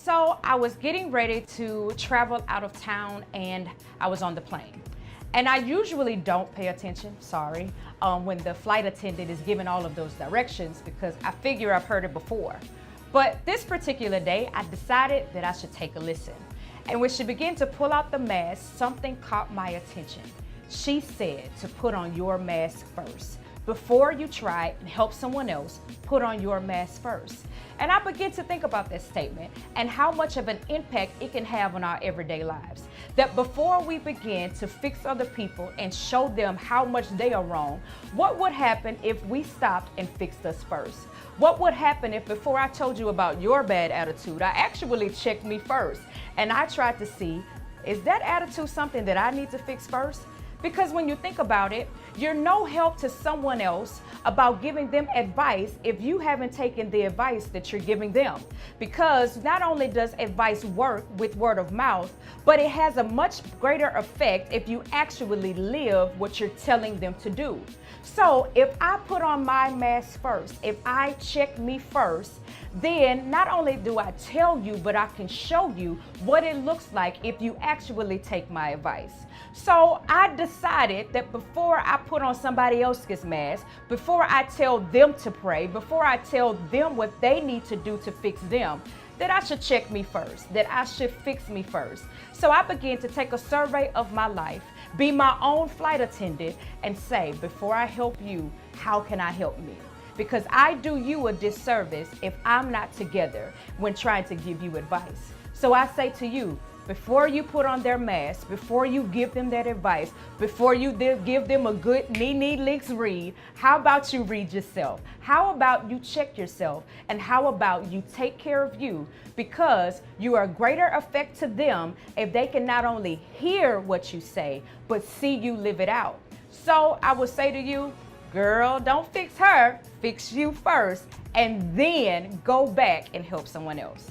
So I was getting ready to travel out of town and I was on the plane. And I usually don't pay attention, sorry, when the flight attendant is giving all of those directions because I figure I've heard it before. But this particular day, I decided that I should take a listen. And when she began to pull out the mask, something caught my attention. She said to put on your mask first. Before you try and help someone else, put on your mask first. And I began to think about this statement and how much of an impact it can have on our everyday lives. That before we begin to fix other people and show them how much they are wrong, what would happen if we stopped and fixed us first? What would happen if before I told you about your bad attitude, I actually checked me first and I tried to see, is that attitude something that I need to fix first? Because when you think about it, you're no help to someone else about giving them advice if you haven't taken the advice that you're giving them. Because not only does advice work with word of mouth, but it has a much greater effect if you actually live what you're telling them to do. So if I put on my mask first, if I check me first, then not only do I tell you, but I can show you what it looks like if you actually take my advice. So I decided that before I put on somebody else's mask, before I tell them to pray, before I tell them what they need to do to fix them, that I should check me first, that I should fix me first. So I began to take a survey of my life, be my own flight attendant, and say, before I help you, how can I help me? Because I do you a disservice if I'm not together when trying to give you advice. So I say to you, before you put on their mask, before you give them that advice, before you give them a good Nene Leakes read, how about you read yourself? How about you check yourself? And how about you take care of you? Because you are a greater effect to them if they can not only hear what you say, but see you live it out. So I would say to you, girl, don't fix her, fix you first, and then go back and help someone else.